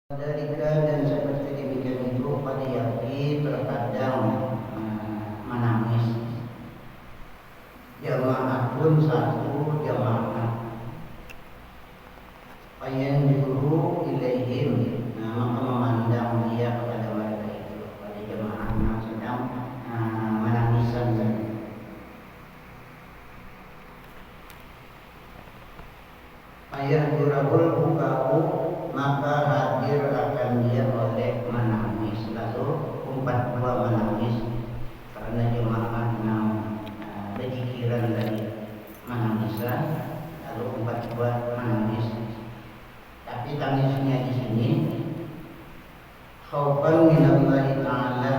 Dan seperti demikian itu pada Yahudi terkadang menangis. Jamaah pun satu jamaah. Ayan juru ilaihim, maka memandang dia kepada mereka itu, pada jamaah yang sedang menangisan. Ayah durabul bukau, maka hadir akan dia oleh menangis. Lalu umpat dua menangis karena jemaah yang berpikiran dari menangisan. Lalu umpat dua menangis. Tapi tangisnya di sini khaufan minallahi ta'ala,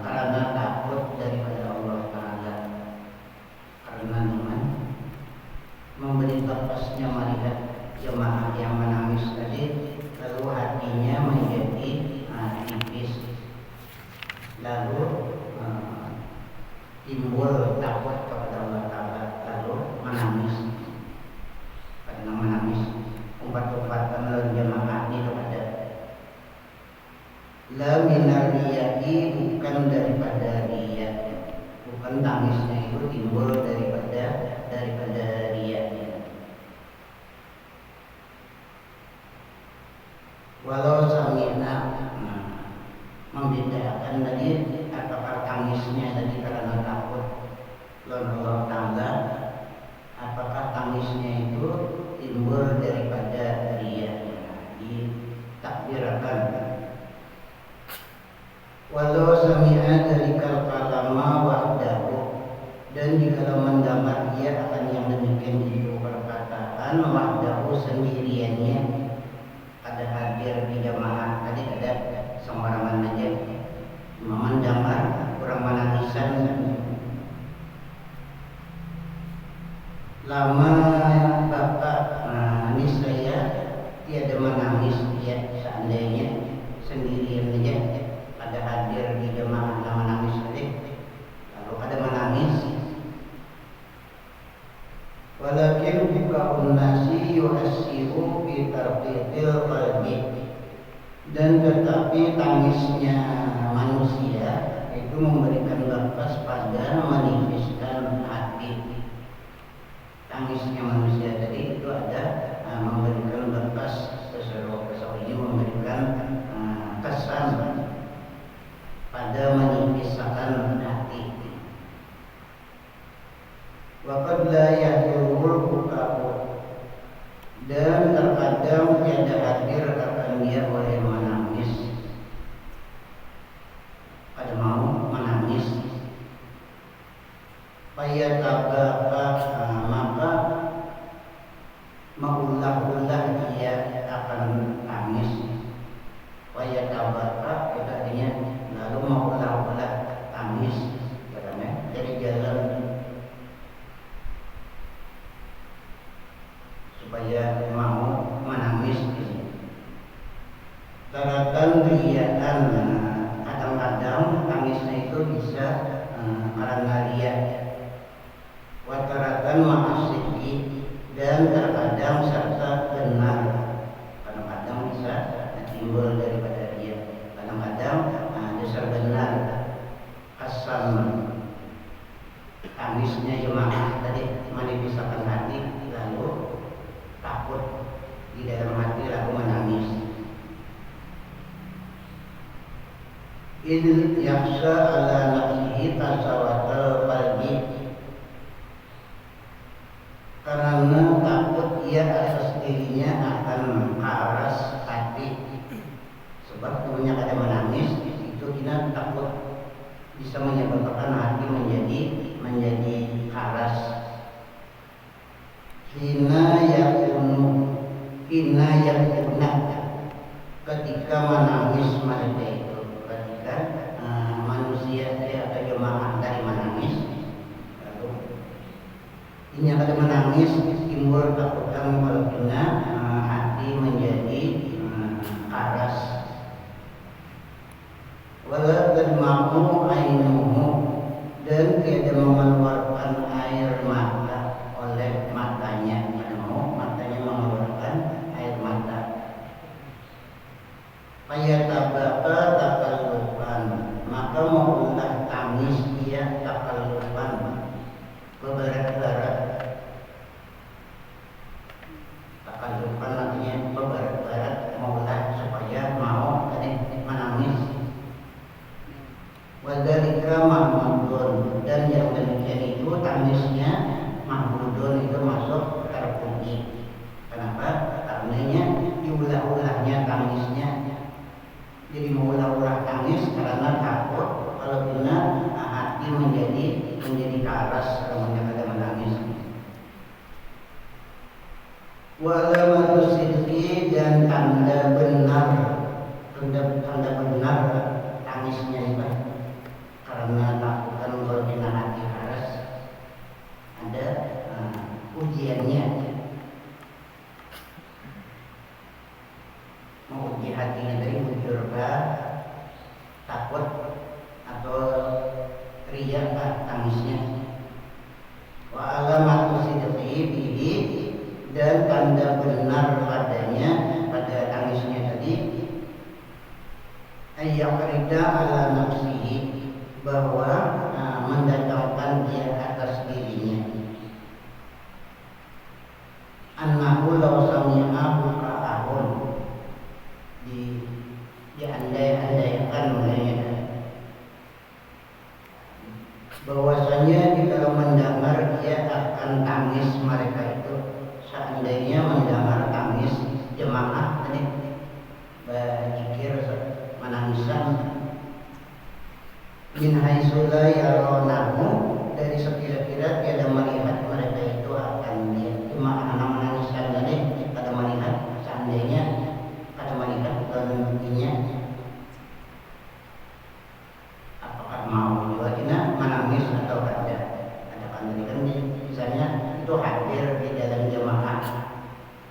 karena takut daripada Allah Ta'ala. Karena teman memberi tepasnya melihat jemaah yang menangis tadi, lalu hatinya menjadi tipis, lalu timbul takut kepada Allah Ta'ala, lalu menangis. Karena menangis umpat-umpatan lalu jemaah ini kepada la minar riyai, bukan daripada riya, bukan tangisnya itu timbul daripada riya. Walau sami'na, membedakan tadi apakah tangisnya tadi karena takut lawan Allah Ta'ala, apakah tangisnya itu timbul daripada riya, ditakbirkan. Walau sami'a dzalika kalama wahdahu, dan jika mendengar dia akan yang demikian itu perkataan wahdahu sendiriannya, ada hadir di jamaah tadi, ada sembarangan aja mendengar kurang menangisan. Lama bapak niscaya tiada menangis dia, seandainya sendirian aja ada hadir di jamaah yang menangis tadi, lalu ada menangis. Walakin bukaun nasi yuhasibu fi tarqiqil qalbi, dan tetapi tangisnya manusia itu memberikan nafas pada menipiskan hati. Tangisnya manusia tadi itu ada memberikan nafas, sesuatu ini memberikan kesan pada menipiskan hati. Waqad la yahdurul bukau, dan terkadang tiada hadir akan dia oleh menangis, pada mau menangis. Fayatabaka, maka mengulah-ulah dia akan tangis. Fayatabaka itu artinya lalu mengulah-ulah tangis, dari jalan supaya mau menangis. Taratan riyaan, kadang-kadang tangisnya itu bisa karena riya. Wataratan ma'asyihi, dan terkadang serta benar. Kadang-kadang bisa timbul daripada riya, kadang-kadang dasar benar. Asam tangisnya jemaah tadi menipiskan hati, lalu takut di dalam hati, lalu menangis. Il yakhsha ala nafsihi tasawatal qalbi, karena takut ia atas dirinya akan keras hati. Sebab punya ada menangis itu kita takut bisa menyebabkan hati menjadi keras. Hina yakuna, ketika menangis mereka itu, ketika manusia atau jemaah dari menangis, lalu ini ada menangis timbul takutan kalbina, hati menjadi keras. Wala tadma'u ainuhu, dan tiada mengeluarkan air mata oleh matanya, matanya mengeluarkan air mata. Fayatabaka takallupan, maka mengulah tangis dia takallupan, bebarat-barat. Takallupan artinya bebarat-barat, mengulah supaya mau menangis. Wadzalika mahmudun, dan yang demikian itu tangisnya mahmudun, itu masuk terpuji. Kenapa? Karenanya diulah-ulahnya tangisnya. Jadi mengulah-ulah tangis karena takut kalau benar hati menjadi keras kalau ada menangis. Wa alamatu sidqi, dan tanda benar, tanda benar tangisnya itu karena takut kalau benar hati keras, ada ujiannya. Menguji hatinya dari mujurba, takut atau riya tangisnya. Wa alamatu sidqihi bihi, dan tanda benar padanya pada tangisnya tadi, ayyaqrida ala nafsihi, bahwa mendatangkan dia atas dirinya. Annahu law sami'a buka'ahum, diandai-andaikan mulainya bahwasanya di dalam mendengar dia akan tangis mereka itu, seandainya mendengar tangis jemaah tadi berzikir menangisan, min haitsu la yarawnahu, dari sekira-kira tiada melihat mereka itu akan dia. Cuma anak menangiskan tadi pada melihat, seandainya pada melihat tentunya apakah mau juga menangis atau ada kan misalnya itu hadir di dalam jemaah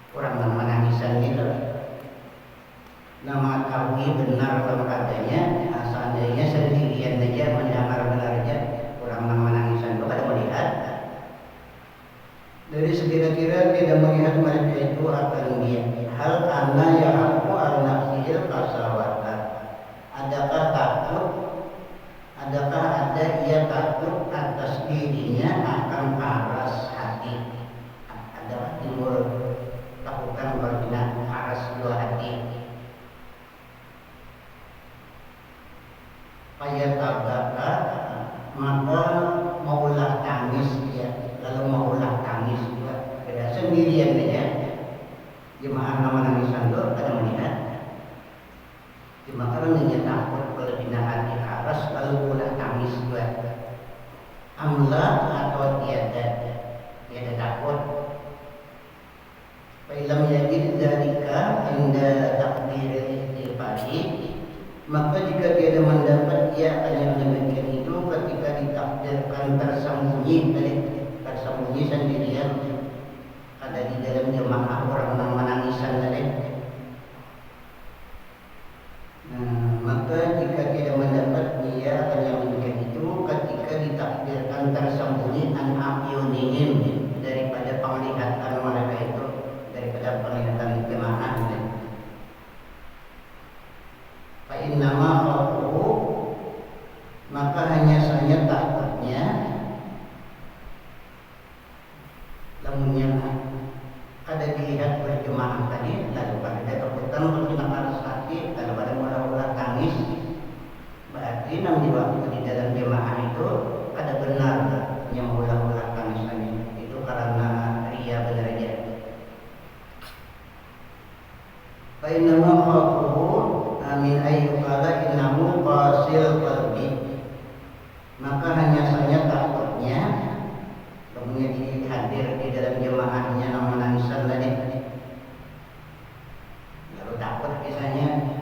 kurang menangisan gitu. Nama tahu benar kalau adanya, seandainya sendirian saja mendengar benar aja kurang menangisan itu kada melihat. Dari sekira-kira tidak melihat mereka itu akan dia. Hal anna ya aku al nafsil kasawata. Adakah takut? Adakah ada ia takut atas dirinya akan paras hati? Adakah timbul takutan berkena paras dua hati? Fayatabaka, maka maulah tangis dia, lalu maulah tangis juga. Beda sendirian saja. Jemaah nama nangisan itu ada melihat. Cuma karena dia takut berpindah hati keras, lalu maulah tangis juga. Amla atau tiada takut. Fa'ilam yajid dzalika inda takdiril istighfari, maka jika tiada mendapat ia akan yang demikian itu ketika ditakdirkan tersembunyi sendirian, ada di dalam jemaah orang yang menangisan tadi. Maka jika tidak mendapat ia akan yang demikian itu ketika ditakdirkan tersembunyi an afyunihim, daripada penglihatan mereka itu, daripada penglihatan jemaah. Fa'innama khawfuhu, maka hanya saja takutnya lamunnya ada dilihat berjemaah tadi, lalu pada ketakutan berkena paras hati, lalu pada mula-mula tangis, berarti di waktu di dalam jemaah itu ada benar yang mula-mula tangis tadi itu karena ria benar aja. Fa'innama khawfuhu min ayyukala innahu qasil qalbi, maka hanya saja takutnya kemudian hadir di dalam jemaahnya nama nangisan tadi, lalu takut misalnya,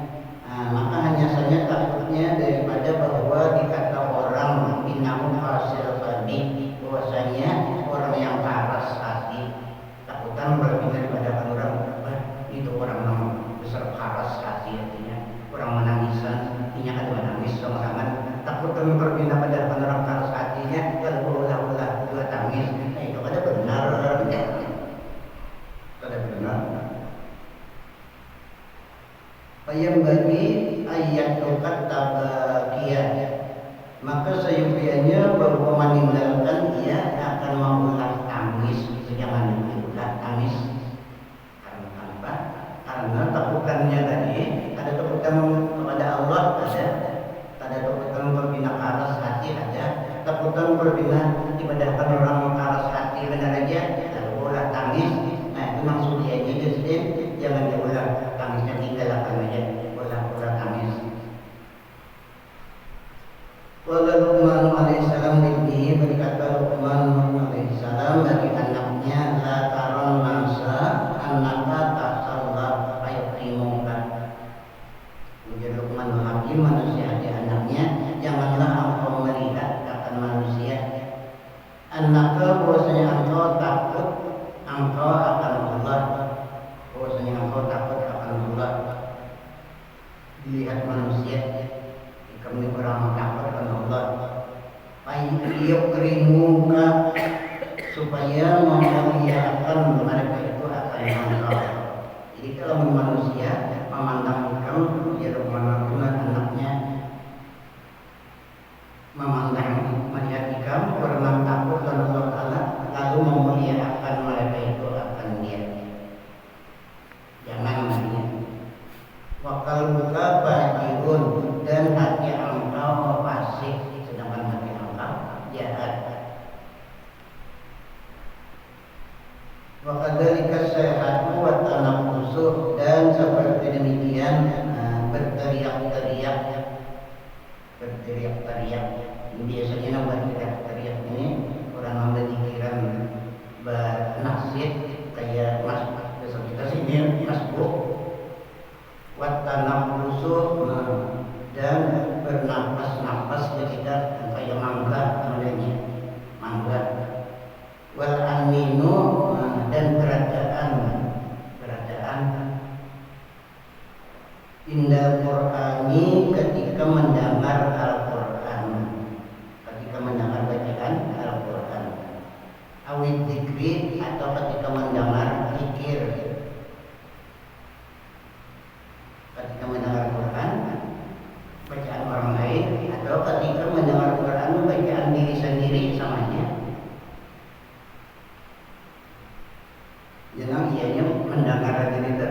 maka hanya saja takutnya daripada bahwa dikata orang innahu qasil qalbi, bahwasanya orang yang paras hati, takutan berarti daripada orang itu orang yang besar paras hati, artinya orang menangisan, artinya ada menangis sama-sama, takut berpindah pada orang keras hatinya, lalu berulah-ulah juga tangis. Nah itu ada benar, ada benar. Ayam bagi ayat tokat tabakia, maka sayupiannya bahwa meninggalkan ia akan mengulang tangis. Jangan diulang tangis karena apa? Karena takutannya tadi ada takutan kepada Allah, ada takutan berbina keras hati, ada takutan berbina ibadahkan orang keras hati benar aja, lalu ulah tangis. Nah itu maksudnya jadi jangan diulang tangisnya, tinggalkan aja ulah tangis. Qala Luqman alaihissalam libnihi, berkata Luqman alaihissalam bagi anaknya, la taron nasa annaka tasallah ayuqimuka. Jadi Luqman Hakim menasihati anaknya, janganlah engkau melihat akan manusia, annaka bahwasanya engkau takut engkau akan Allah, bahwasanya engkau takut akan Allah. Dilihat manusia, kami orang takut akan Allah. Ayuqrimuka, supaya memuliakan mereka itu akan engkau. Jadi kalau manusia memandang kamu, ya Rahman anaknya memandang melihat kamu karena takut akan Allah Taala, lalu memuliakan mereka itu akan dia. Jangan namanya. Wakal buka bajirun, dan hati engkau fasik, sedangkan hati engkau jahat. Wakadzalika sayhatu wa tanaffusu, dan seperti demikian berteriak-teriak. Biasanya nama berteriak-teriak ini orang yang berpikiran bernasib kayak mas besok kita sini masbuk. Wa tanaffusu, dan bernafas-nafas ketika kayak mangga namanya, mangga. Wal aminu, dan beradaan indah Qur'ani, ketika mendengar Al-Qur'an, ketika mendengar bacaan Al-Qur'an. Awid dzikri, atau ketika mendengar zikir. Ketika mendengar Quran bacaan orang lain, atau ketika mendengar Quran bacaan diri sendiri samanya. Jangan ianya mendengar dari itu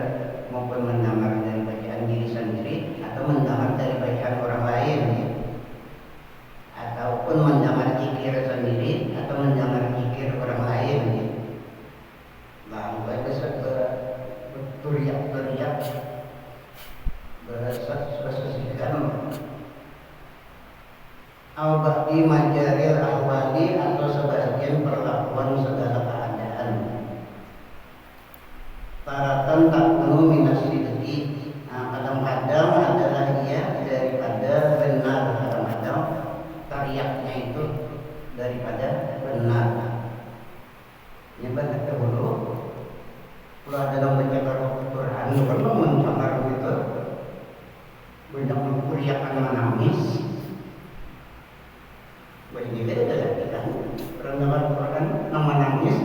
maupun mendengar dari bacaan diri sendiri, atau mendengar dari bacaan orang lain, ataupun mendengar zikir sendiri atau mendengar zikir orang lain. Lalu bisa berteriak-teriak, bersesuaikan al-ba'di majaril ahwali, atau sebagian perlakuan segala keadaan. Taratan takunu minas sidqi, kadang-kadang adalah ia daripada benar, kadang-kadang teriaknya itu daripada benar. Ini banyak dahulu kalau ada dalam baca Al-Quran kalau mencabar itu banyak mengkuriakan menangis. Begini beda lagi kan orang dengar Al-Quran yang menangis,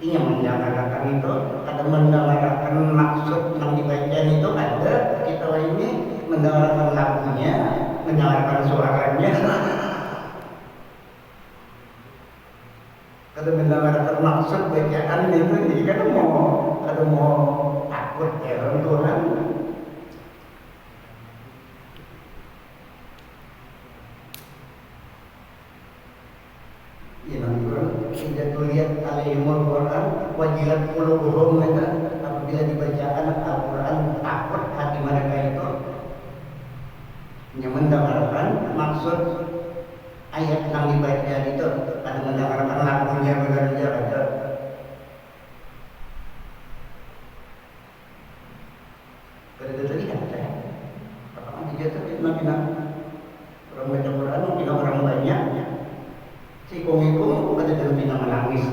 ingin mendengarkan itu, ada mendengarkan maksud yang dibaca itu, ada kita ini mendengarkan lagunya, mendengarkan suaranya. Kalau mendengarkan maksud bacaan itu, jadi kan mau takut ya orang Tuhan. Ya Tuhan, tidak lihat alaihimul Quran wajilat qulubuhum, apabila dibacaan Al-Quran takut hati mereka itu. Yang mendengarkan maksud ayat yang dibaca itu, ada mendengarkan lagunya bekerja ada. Kalau terlihat saya, orang dia terkena orang baca Quran, mungkin orang banyak. Si kong ada dalam bina menangis.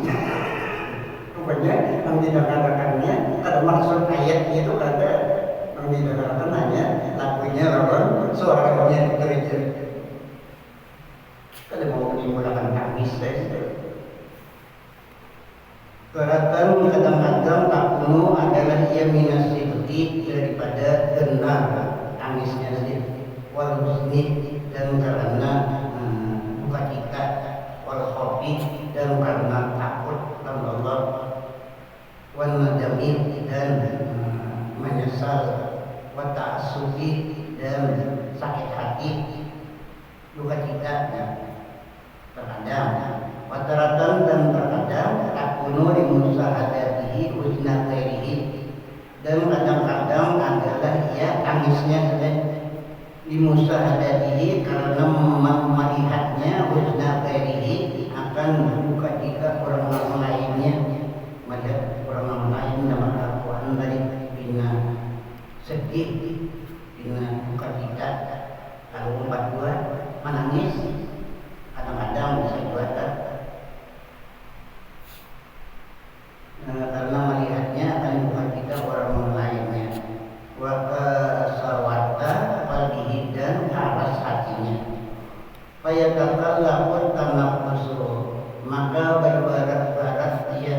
Rupanya yang didengarkannya ada maksud ayatnya itu, ada yang didengarkan hanya lagunya, lawan suaranya gereja. Kalau mau menimbulkan tangis saja. Beratan kadang-kadang takunu adalah ia minas sidqi, daripada benar. husni dan karena duka cita, wal khofi dan karena takut kepada Allah, wan nadami dan menyesal, wa ta'assufi dan sakit hati, duka cita terkadang, wa taratan dan terkadang takunu li musahadatihi husna khairihi dan kadang-kadang adalah ia tangisnya li musahadatihi karena melihatnya husna khairihi akan duka cita orang lainnya, melihat orang lain dalam Al-Quran dari bina sedih, bina duka cita, lalu dua menangis, kadang-kadang bisa juga karena melihatnya akan duka cita orang lainnya, wa kasawata qalbihi dan keras hatinya, fayatakallamu tanaffusu maka berbarat-barat dia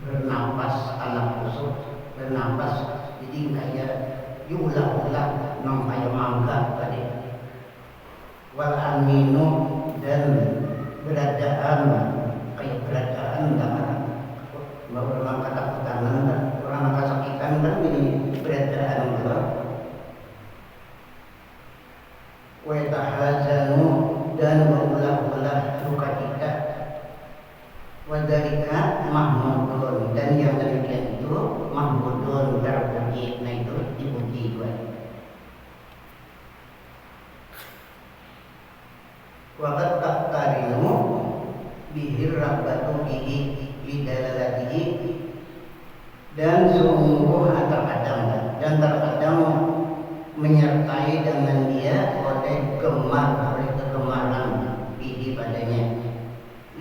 bernapas, anak busuk bernapas, jadi kayak diulang-ulang namanya mangga tadi, wal aminu dan beradaan kayak beradaan dalam orang ketakutan, orang kesakitan kan ini beradaan juga, wa tahazanu dan berulah-ulah duka cita, wadalika mahmudun dan yang demikian itu mahmudun terpuji, nah itu dipuji juga. Waqad taqtarinu bihir rabbatu bihi lidalalatihi dan sungguh terkadang menyertai dengan dia oleh kegemaran bihi padanya,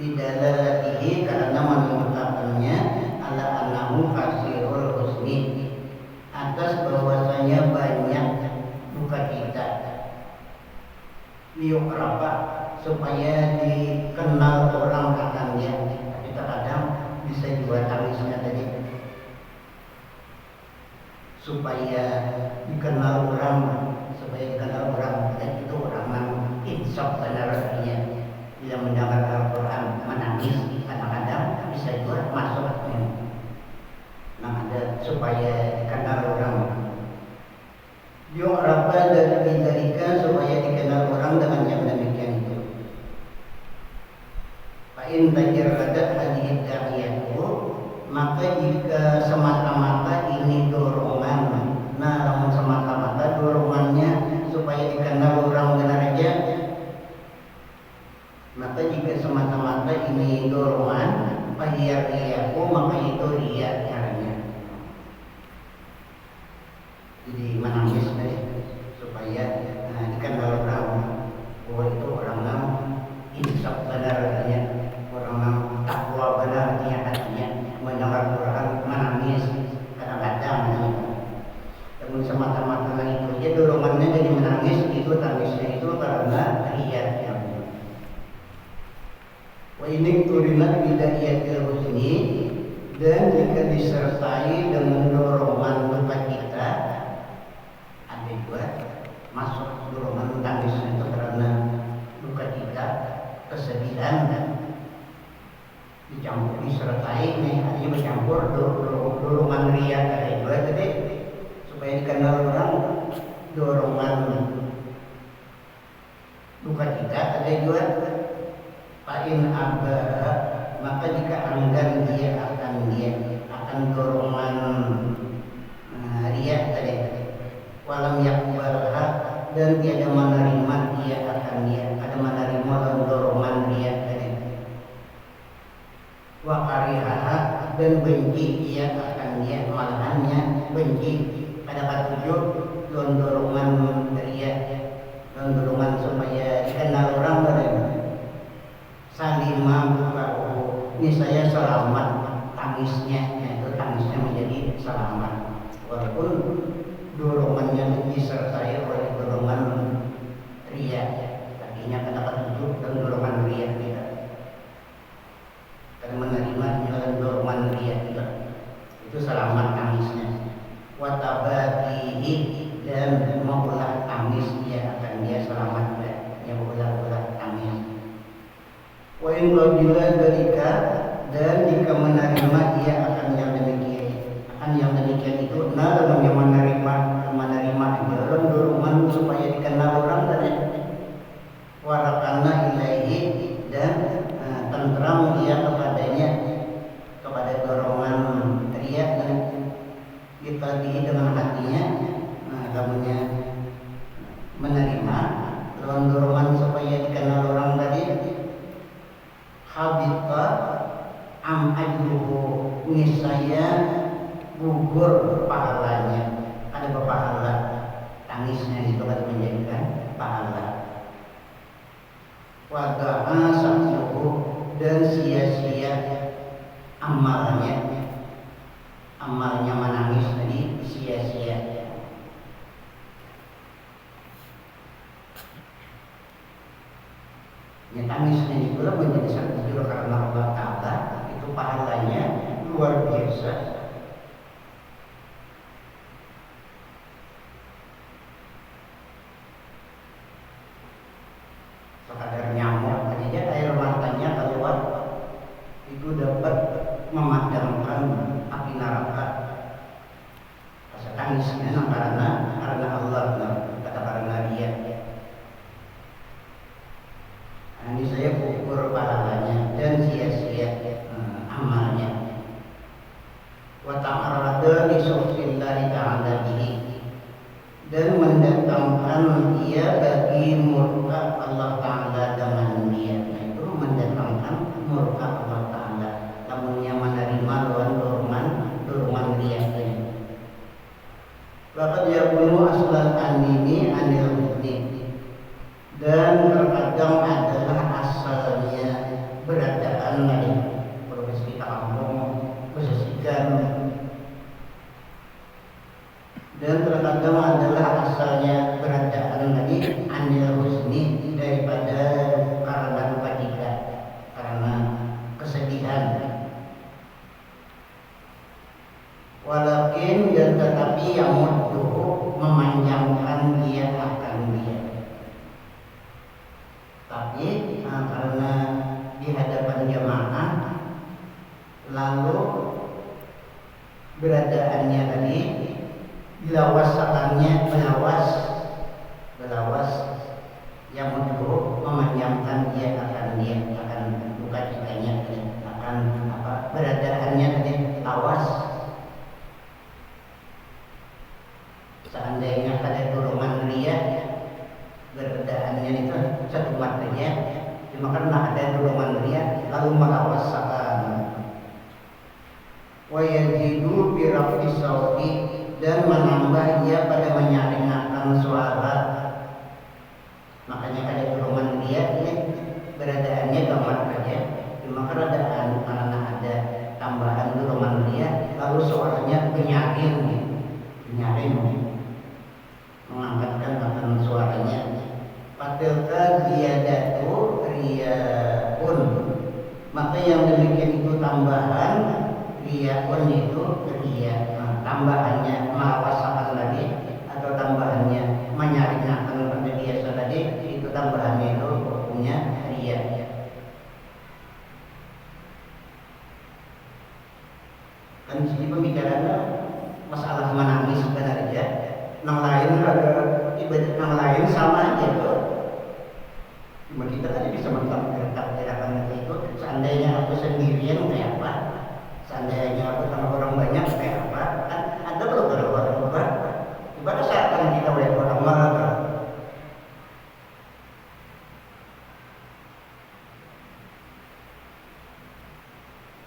lidalalatihi karena menunjukkannya ala annahu kasirul husni atas bahwasanya banyak duka cita, liukraba supaya dikenal orang akan dia, tapi terkadang bisa juga tangisnya tadi supaya dikenal orang, dan itu orang yang insaf benar artinya. Bila mendengar Al-Quran menangis, kadang-kadang bisa juga masuk ada supaya dikenal orang. Yu'rafa dari supaya dikenal orang dengan yang demikian itu. Fa'in tajaradat hadhihi da'iyatu maka jika semata-mata ini dorongan, namun semata-mata dorongannya supaya dikenal orang benar aja, maka jika semata-mata ini dorongan fahiyariyaku maka itu riya caranya. Jadi menangis supaya dikenal orang bahwa itu orang yang insaf benar artinya, orang yang takwa benar hatinya, mendengar Quran menangis kadang-kadang. Namun semata-mata itu aja dorongannya jadi menangis, itu tangisnya itu karena riya. Wa ini turinat bidahiyatil husni dan jika disertai dengan dorongan duka cita, ada juga masuk dorongan tangis itu karena duka cita, kesedihan dan dicampur disertai nih, artinya bercampur dorongan riya ada juga tadi supaya dikenal orang, dorongan duka cita ada juga. Fa'in abah maka jika enggan dia akan dorongan riya tadi, walam yakbalha dan tiada menerima dia ada menerima dorongan riya tadi, wa karihaha dan benci dia akan dia, malahannya benci pada ketujuh dorongan riya, dorongan supaya dikenal orang salimah bukahu ini saya selamat tangisnya, itu tangisnya menjadi selamat walaupun dorongannya disertai oleh dorongan riya, tadinya kena ketujuh dan dorongan riya tidak, karena menerima jalan dorongan riya tidak, itu selamat tangisnya. Watabatihi dan maulah tangis dia Wa in qabila dzalika, dan jika menerima ia akan yang demikian, itu dalam yang menerima dalam dorongan supaya dikenal orang tadi, warakana ilaihi, dan tentram ia kepadanya, kepada dorongan riya, dan kita dengan hatinya, kamunya menerima dalam dorongan supaya dikenal orang tadi, habita am ajruhu, niscaya gugur pahalanya. Ada berpahala, tangisnya itu akan menjadikan pahala. Wada'a sa'yuhu, dan sia-sia amalnya menangis tadi sia-sia. Ya, tangisnya itu menjadi satu jujur karena Allah Ta'ala, itu pahalanya luar biasa. Sekadar nyamuk aja air matanya keluar itu dapat memadamkan api neraka. Rasa tangisnya karena Allah, kata karena dia. Ini saya gugur pahalanya dan sia-sia amalnya. Wa ta'arada li syuhrillahi ta'ala bihi, dan mendatangkan ia bagi murka Allah Ta'ala dengan dia, itu mendatangkan murka Allah Ta'ala. Namun yang menerima dorongan dia. Laqad yakunu aslal anini anil hudni, dan terkadang adalah asalnya beradaan dari profesi kampung posisikan, dan terkadang adalah asalnya beradaan dari anil husni, daripada karena duka cita, karena kesedihan. Walakin, dan tetapi yang mudduhu, memanjangkan dia akan dia. Tapi karena di hadapan jamaah, lalu beradaannya tadi dilawasakannya belawas yang mudduhu, memanjangkan dia akan duka citanya, akan beradaannya tadi lawas. Seandainya pada dorongan ria, beradaannya itu satu matanya, cuma karena ada dorongan ria lalu melawasakan. Wa yajidu bi rafi sauti, dan menambah dia pada menyaringkan suara. Makanya ada dorongan ria, beradaannya gamat saja, cuma karena ada tambahan dorongan ria lalu suaranya menyaring, mengangkatkan akan suaranya. Fatilka ziyadatu riyaun, maka yang demikian itu tambahan, riyaun itu riya, tambahannya melawasakan tadi, atau tambahannya menyaringkan pada biasa tadi, itu tambahannya itu punya riya. Kan sini pembicaranya masalah menangis sebenarnya. Yang lain ada ibadat yang lain sama aja tuh. Cuma kita tadi bisa mengungkapkan gerakan itu. Seandainya aku sendirian kayak apa? Seandainya aku sama orang banyak kayak apa? Kan ada belum orang berapa? Ibarat saat kita oleh orang marah.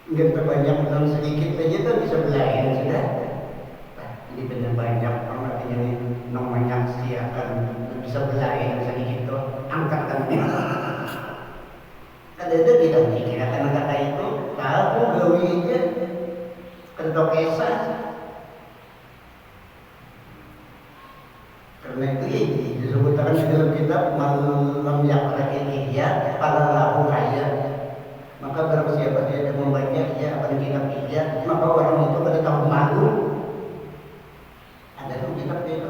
Mungkin terbanyak dalam sedikit aja tuh bisa belayan sudah. Ini benar banyak orang, artinya ini namanya siakan bisa belayan sedikit tuh, angkatan ini. Ada kita pikirkan kata itu, tahu gawi aja, kentok esa. Karena itu ya disebutkan di dalam kitab malam yang rakyat pada lahu kaya. Maka barang siapa dia yang membaca ia akan kitab dia, maka orang itu pada tahu malu. Ada tuh kitab itu.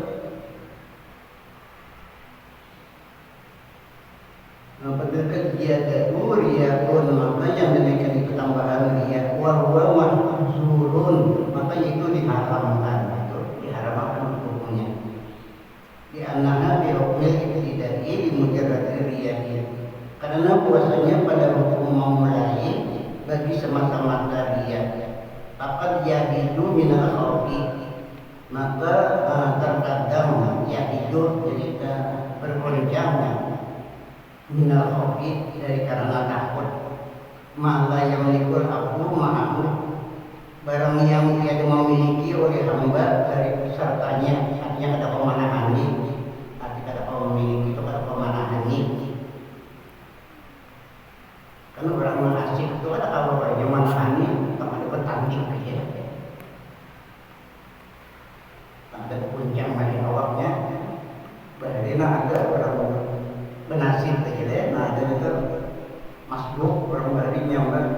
Pendekat ziyadatu riyakun, maka yang demikian itu tambahan riya. Wa huwa mahzurun, maka itu diharamkan, itu diharamkan hukumnya. Di annaha bi hukmil ibtidai di mujarrad riya. Karena puasanya pada hukum memulai bagi semata-mata riya. Faqad yahidu minal khawfi, maka terkadang yahidu jadi bergoncang minal khawfi dari karena takut. Mala yang melikul aku ma'ahu, barang yang tiada memiliki oleh hamba dari sertanya, artinya ada pemanahan ini, artinya ada memiliki itu ada pemanahan ini. Karena orang mengasih itu ada kalau orang manahan ini, tak ada bertanding aja, ada puncang dari awaknya, berarti ada orang benasib aja, nah ada itu masbuk orang berartinya orang.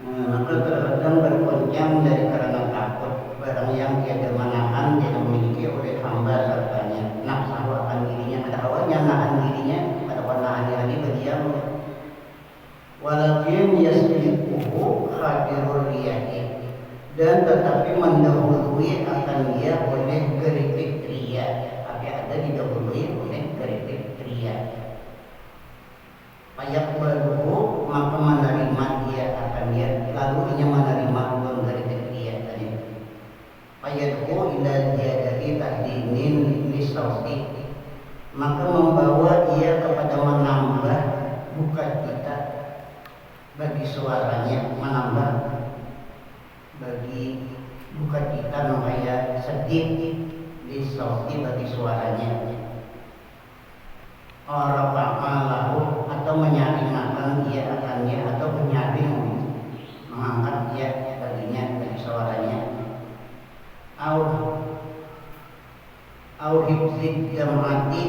Maka terkadang bergoncang dari karena takut, barang yang tiada manahan tidak memiliki oleh hamba sertanya. Nafsu akan dirinya, ada hawanya nahan dirinya, ada nahan diri berdiam. Walakin yasbiquhu khadirul riya'i, dan tetapi mendahului akan dia oleh geritik riya, tapi ada didahului oleh geritik riya. Payak baru maka menerima dia akan dia, lalu ia menerima uang dari dia tadi. Payadhu ila dia dari tahdinin lisauti, maka membawa ia kepada menambah buka kita bagi suaranya, menambah bagi buka kita namanya sedih lisauti bagi suaranya. Orang lalu atau menyaringkan dia akannya, atau menyaring mengangkat dia baginya dari suaranya. Au hibzid jamati,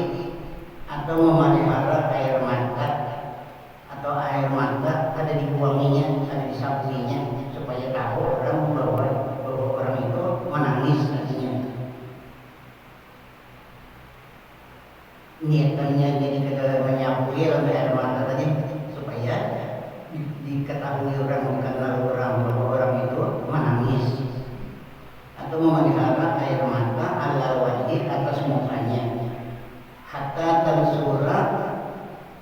atau memelihara air mata, atau air mata ada dibuanginya, ada disapuinya, supaya tahu orang bahwa orang itu menangis artinya. Niatannya jadi kita menyapui air mata tadi supaya diketahui orang, dikenal orang bahwa orang itu menangis, atau memelihara air mata ala wajib atas mukanya, hatta tansura,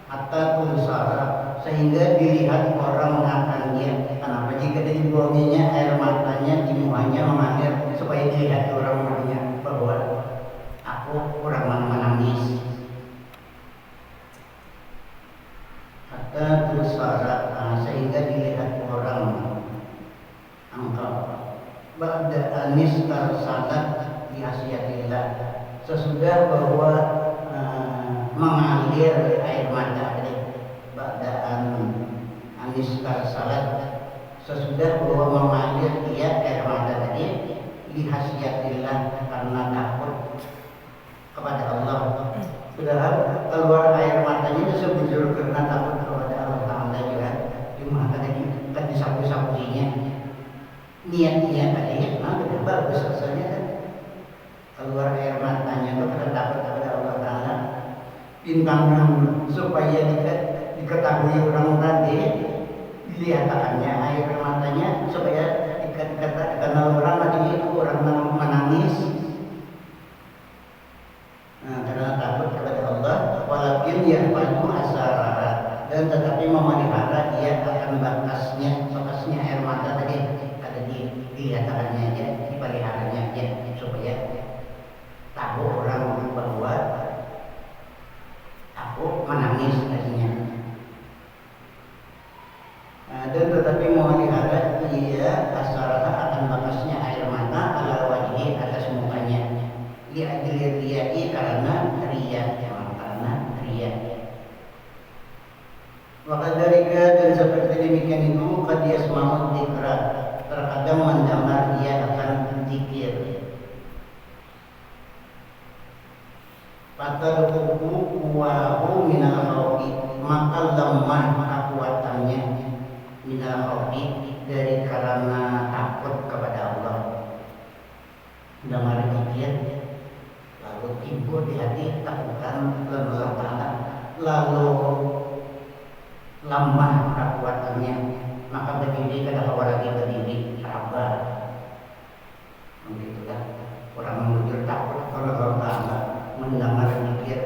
hatta tunsara, sehingga dilihat orang akan dia. Kenapa? Jika dibuanginya air matanya di mukanya mengalir, supaya dilihat orang mukanya bahwa aku orang menangis. Hatta tunsara, sehingga dilihat orang engkau. Ba'da anis tersalat di asyiatillah, sesudah bahwa mengalir air mata tadi. Ba'da anis tersalat, sesudah bahwa mengalir dia air mata tadi di asyiatillah, karena takut kepada Allah. Padahal keluar air matanya itu sebujur karena takut kepada Allah Ta'ala juga. Cuma tadi kan disapu-sapuinya, niatnya tadi, nah itu bagus rasanya kan. Keluar air matanya itu karena takut kepada Allah Ta'ala. Bintang supaya diketahui orang tadi, dilihatannya air matanya, supaya dikenal orang tadi itu orang menangis. Nah, karena takut kepada Allah, walakin yahfadu asaraha, dan tetapi memelihara dia akan bakasnya air mata tadi, ada dilihatannya aja, dipeliharanya aja, supaya tahu orang bahwa aku menangis tadinya. Dan tetapi memelihara dia asaraha akan bakasnya air mata ala wajhi atas mukanya. Li'ajli riya'i, karena riya, karena riya. Wakadzalika, dan seperti demikian itu, qad yasma'u dzikra, terkadang mendengar dia akan zikir. Fatadhuku kuwahu minal khawfi, maka lemah kekuatannya minal khawfi, dari karena takut kepada Allah. Dengar zikir lalu timbul di hati takutan Allah Ta'ala, lalu lemah kekuatannya, maka berdiri kada lagi berdiri sabar. Begitulah orang menuju takut kepada Allah Ta'ala, mendengar mikir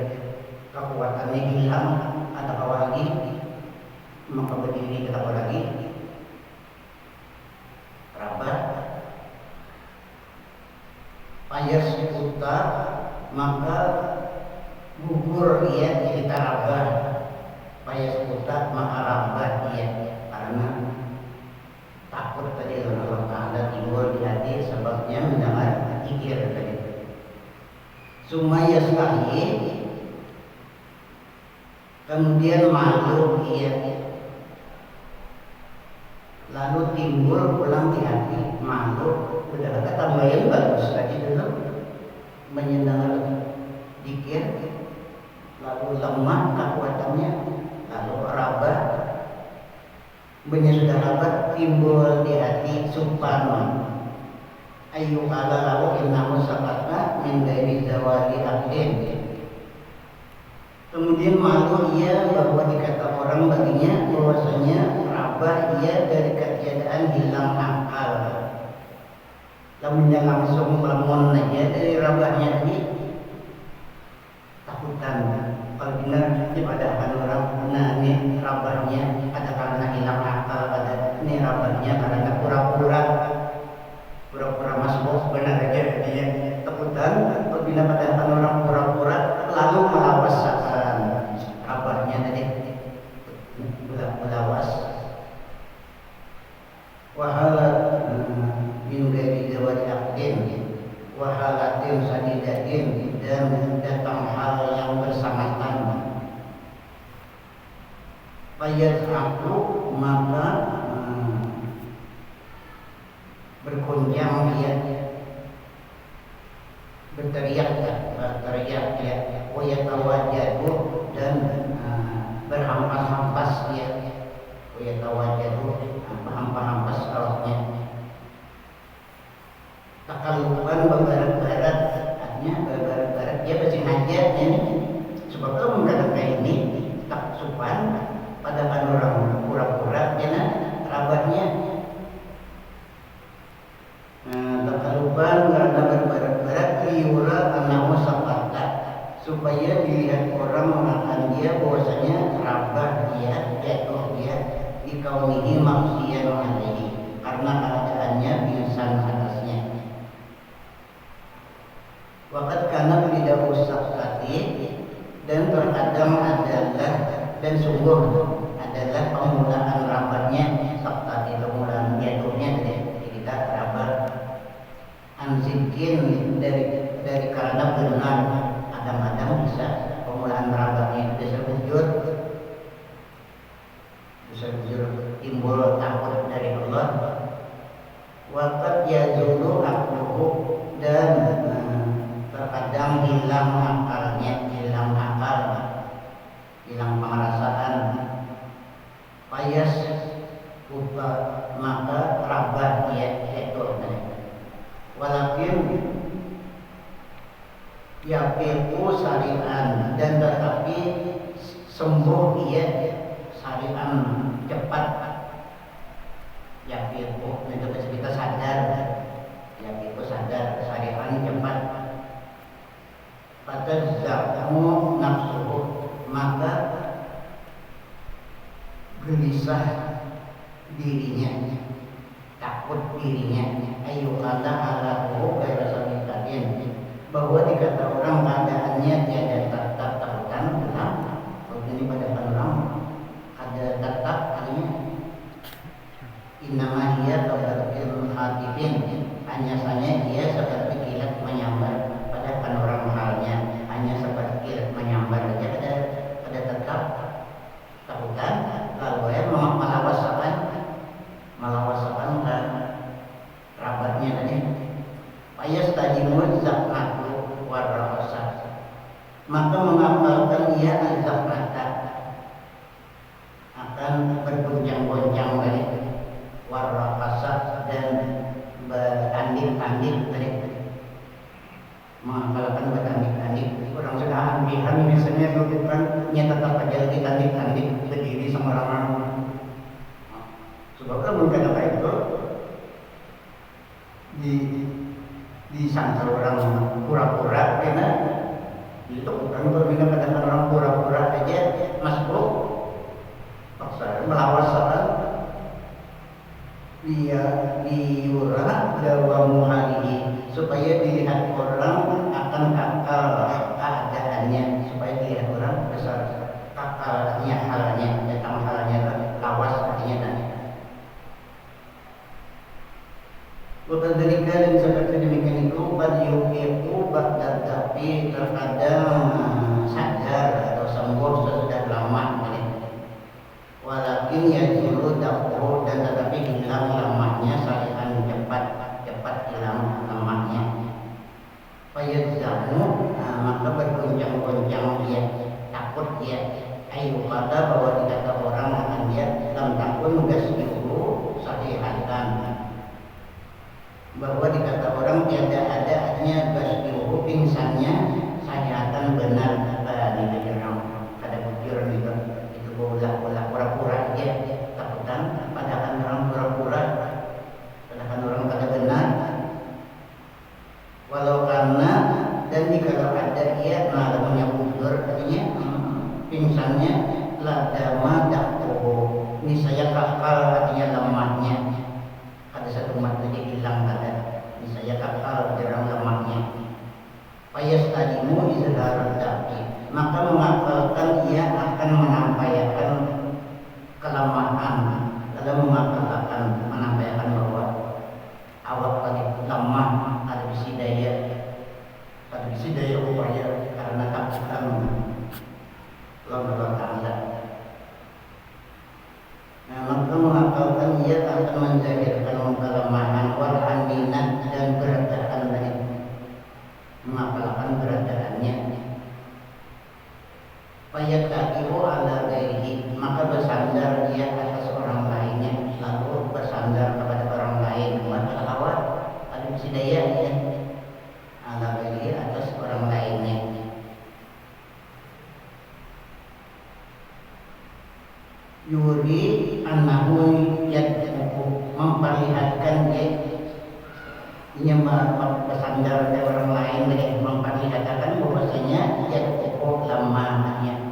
kekuatannya hilang, ada lagi, maka berdiri kada lagi sabar. Payas buta maka gugur ia jadi tarabah. Payas buta maka rabah ia, karena takut tadi Allah Ta'ala timbul di hati, sebabnya mendengar zikir tadi. Sumaya sekali kemudian malu ia, lalu timbul pulang di hati malu. Udah kata tambahin bagus lagi dulu mendengar zikir, lalu lemah kekuatannya, lalu rabah, sudah rabah timbul di hati subhana ayu ala lalu innahu sakatna min dari zawali aqlin. Kemudian malu ia bahwa dikata orang baginya bahwasanya rabah ia dari ketiadaan hilang akal. Lamunnya langsung melamun aja dari rabahnya tadi takutan. Kalau benar daripada orang, nah ini rabahnya ada karena hilang akal, ada ini rabahnya karena pura-pura masuk, benar aja dia takutan. Apabila pada orang pura-pura lalu melawaskan rabahnya tadi melawas wahalat min ghairi zawali aqdin wahalatin sadidatin, dan datang hal yang bersamatan. Bayat aku maka bergonjang dia, berteriak ya, wayatawajadu, dan berhampas-hampas dia, wayatawajadu, hampas-hampas awaknya. Takalupan berbarat-barat, artinya berbarat-barat dia pasti hajatnya nih. Sebab itu mengatakan ini tak sopan pada orang pura-pura karena rabatnya. Takalupan karena berbarat-barat liura anahu sapata, supaya dilihat orang mengakan dia bahwasanya rabah dia, jatuh dia di kaunihi maksiat alaihi, karena keadaannya pingsan atasnya. Wakat karena tidak usah tadi, dan terkadang adalah dan sungguh adalah pemulaan rabatnya sabtati, pemulaan jatuhnya dari kita rabat ansikin dari karena benar. Kadang-kadang bisa pemulaan rabatnya bisa bujur timbul takut dari Allah. Wakat yazulu akluhu, dan terkadang hilang akalnya, hilang akal, hilang pengerasaan. Payas lupa maka rabah dia itu. Walakin yaqiqu sari'an, dan tetapi sembuh ia sari'an cepat. Yaqiqu itu kita sadar, yaqiqu sadar, sari'an cepat. Fatazzamu nafsuhu, maka gelisah dirinya, takut dirinya. Ayu kata alahu gaira sabitatin, bahwa dikata orang keadaannya tiada takutan benar. Kalau ini pada orang ada tetap artinya innama hiya kabaril hatibin, hanya saja dia seperti kilat menyambar pada orang halnya, hanya seperti kilat menyambar saja pada tetap takutan. Lalu melawasakan kan rabatnya tadi. Payas tajimul zaknatu warrahasa, maka menghafalkan ia al-zaknata, akan bergoncang-goncang tadi, warrahasa, dan bertanding-tanding tadi, menghafalkan bertanding-tanding. biasanya dulu kan tetap aja lagi tanding berdiri sama orang. Sebabnya mungkin apa itu disangka orang pura-pura karena itu bukan berbeda pada orang pura-pura aja masuk paksa melawas orang dia diurah dawamu harihi supaya dilihat orang akan kakal keadaannya, supaya dilihat orang besar kakalnya halnya datang halnya lawas artinya tadi. Bukan dari dan seperti demikian itu badiukiku bakda tapi terkadang sadar atau sembuh sesudah lama walakin ya dulu dahulu dan tetapi hilang lamanya salihan cepat hilang lamanya fayadzanu maka bergoncang-goncang dia takut dia ayu kata bahwa dikata orang akan dia lam takun gasyihu sahihatan bahwa dikata orang tiada ada artinya gasyihu pingsannya sahihatan benar di dalam ada bukti itu bola pura-pura dia takutan padahal orang pura-pura padahal orang pada benar walau karena dan jika ada ia namanya bujur artinya pingsannya ladama dakho ini saya kakal artinya lemahnya ada satu mata dia hilang ada ini saya kakal jarang lemahnya payas tadimu izharat tapi maka mengakalkan ia akan menampaikan kelemahan dalam mengakalkan menampaikan bahwa awak tadi lemah ada bisi daya upaya karena takutan Allah Ta'ala. Nah, maka mengakalkan ia akan menjahirkan kelemahan wal aminat dan beradaan dari mengakalkan beradaannya fayatakiru ala ghairihi maka bersandar dia atas orang lainnya lalu bersandar kepada orang lain awak ada bisi daya ya ala ghairihi atas orang lainnya yuri annahu yad'u memperlihatkan dia ini bersandar pada orang lain dan memperlihatkan bahwasanya yad'u lamanya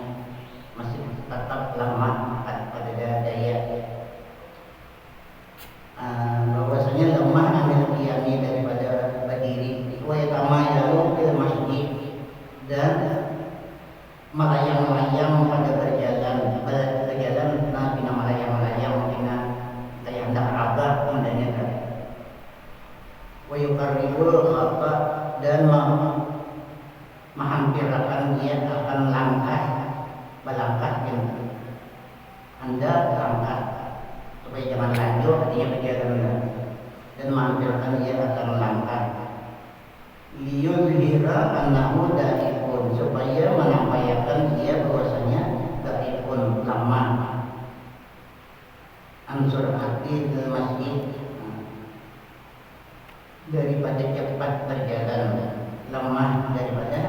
masih tetap lama pada daya bahwasanya lemah amil qiyami daripada berdiri wa yatamayalu fil masjid dan melayang-layang pada berjalan bina melayang-layang bina tayang darabah mendanya tadi wa yuqarribul khata dan menghampirkan dia akan melangkah yang Anda langkah supaya jangan laju artinya berjalan dan menghampirkan dia akan melangkah liyuzhira annahu da'ifun supaya menampakkan dia bahwasanya da'ifun lama ansur hati ke masjid daripada cepat berjalan lemah daripada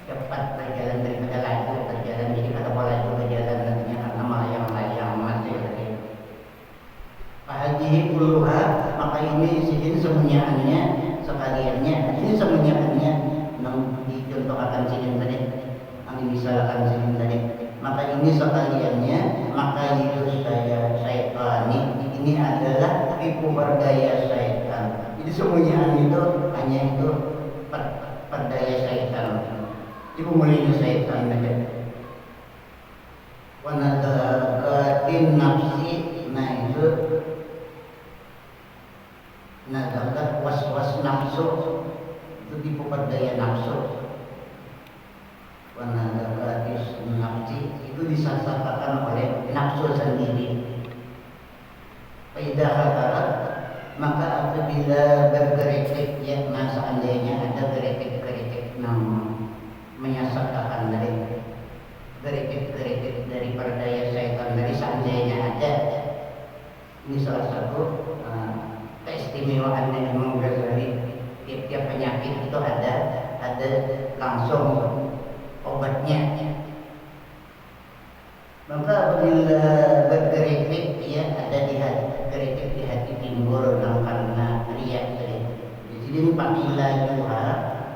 cepat berjalan daripada laju berjalan jadi kata laju berjalan nantinya karena melayang-layang masih lagi fahadihi kulluha maka ini semuanya sekaliannya ini semuanya dicontohkan sini tadi yang dimisalkan sini tadi maka ini sekaliannya maka itu syaitan ini adalah tipu berdaya syaitan jadi semuanya itu hanya itu perdaya syaitan tipu mulinya syaitan aja wanadakatin nafsi nah itu nadakat was-was nafsu itu tipu berdaya nafsu wanadakatis nafsi itu disasarkan oleh nafsu sendiri faidah hadarat maka apabila bergeretik ya seandainya ada geretik menyasarkan dari geretik dari perdaya syaitan dari seandainya ada ini salah satu keistimewaan Imam Ghazali tiap-tiap penyakit itu ada langsung obatnya. Maka apabila bergeritik ya ada di hati, geritik di hati timbul karena riak tadi. Jadi apabila juga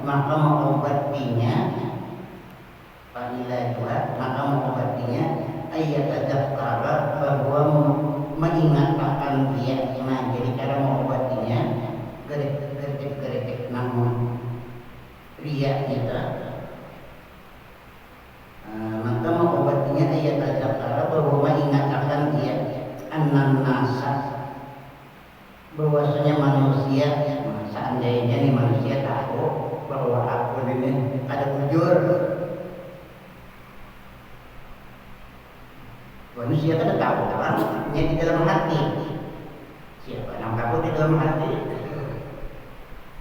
maka mengobatinya, apabila juga maka mengobatinya ayat adzkara bahwa mengingatkan dia. Nah, jadi cara mengobatinya geritik namun riak kita. Maka mengobatinya ayat adzkara bahwa mengingatkan dia anan nasa bahwasanya manusia seandainya nih manusia tahu bahwa aku ini ada ujur. Manusia kan tahu orangnya di dalam hati. Siapa yang tahu di dalam hati?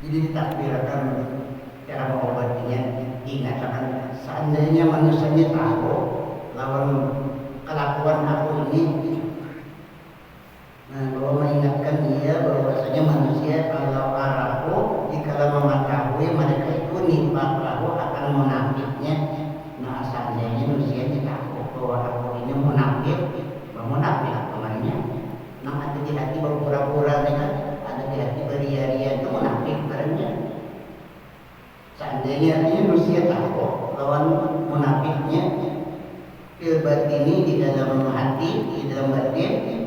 Jadi ditakdirkan cara mengobatinya, diingatkan seandainya manusianya tahu lawan kelakuan aku ini. Nah, bahwa mengingatkan dia bahwasanya manusia kalau arahu jika mengetahui mereka itu nimpak lahu akan munafiknya. Nah, seandainya manusia tahu bahwa aku ini munafik namanya. Nah, ada di hati berpura-pura kan, ada di hati beria-ria itu munafik barangnya. Seandainya manusia tahu lawan munafiknya fil batini di dalam hati, di dalam batin.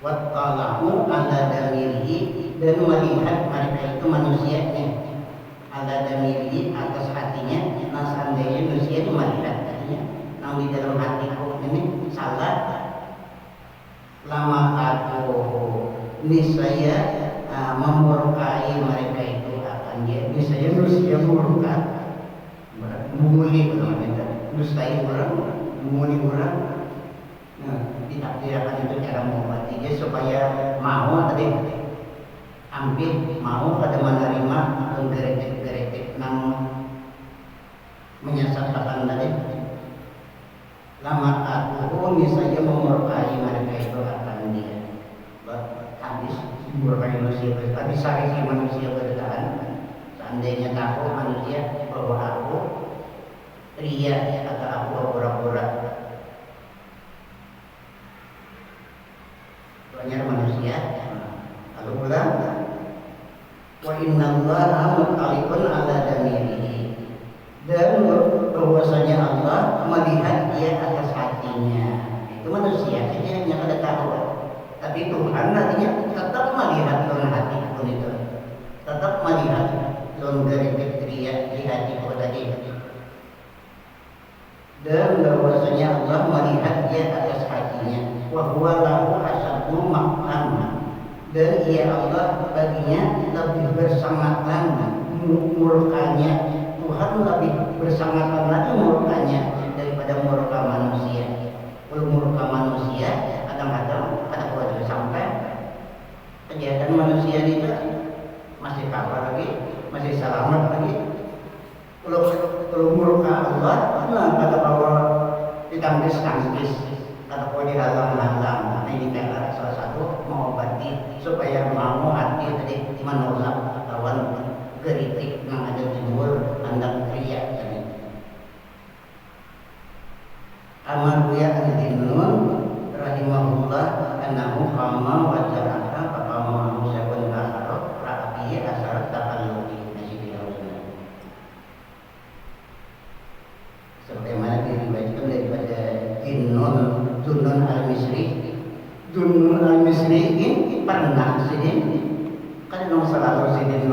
Wattalahu ala damirihi dan melihat mereka itu manusianya ala damirihi atas hatinya. Nah, seandainya manusia itu melihat tadinya nah di dalam hatiku ini salah lama aku niscaya memurkai mereka itu akan dia niscaya manusia murka menguli namanya niscaya orang menguli orang. Nah, ditakdirkan itu cara mengobatinya supaya mau tadi ambil mau pada menerima geritik nang menyesatkan tadi. Lama aku misalnya memurkai mereka itu akan dia habis memurkai manusia, habis sakit manusia bertahan. Seandainya tahu manusia bahwa aku ria atau aku pura-pura. Banyak manusia. Lalu ulang. Wa innallaha muttalikun ala damirihi. Dan bahwasanya Allah melihat dia atas hatinya. Itu manusia saja yang ada tahu. Tapi Tuhan nantinya tetap melihat dalam hati pun itu. Tetap melihat dalam geritik ria di hati pun tadi. Dan bahwasanya Allah melihat dia atas hatinya. Wa huwa lahu asyaddu maqtan. Dan ia Allah baginya lebih bersangat-sangat murkanya. Tuhan lebih bersangat lagi murkanya daripada murka manusia. Kalau murka manusia kadang-kadang ada sampai kejahatan manusia itu masih kabar lagi, masih selamat lagi. Kalau murka Allah, nah kata bahwa ditangkis, kata bahwa dihalang-halang. Nah, ini adalah salah satu mengobati supaya mau hati tadi menolak lawan geritik yang ada timbul hendak teriak tadi. Al-Marwiyah al-Dinun rahimahullah annahu qama wa jaraka faqama musabun akhara ra'abiya asar takalluki nasibiyahuna. Sebagaimana diriwayatkan daripada Dunnun al-Misri. Dunnun al-Misri ini pernah sidin kan nomor salah sidin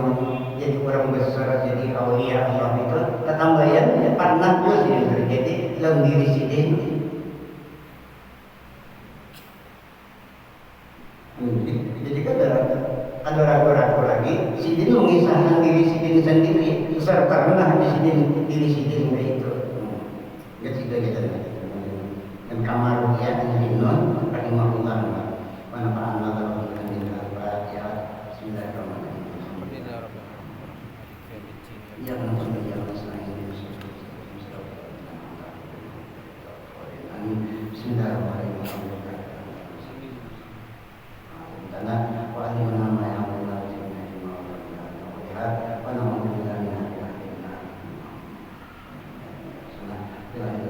jadi orang besar, jadi aulia Allah itu ketambahan pernah juga sidin terjadi dalam diri sidin. Jadi kan ada ragu-ragu lagi sidin mengisahkan diri sidin sendiri besar pernah di sidin diri sidin itu. Ya tidak gitu. Dan kamar ya Dinun rahimahullah wa nafa'ana lahu min al-Fatihah. Bismillahirrahmanirrahim. Ya Rabbana ya Bismillahirrahmanirrahim. Karena wa alimna ma ya'lamu wa na'udzubillahi min syarri ma.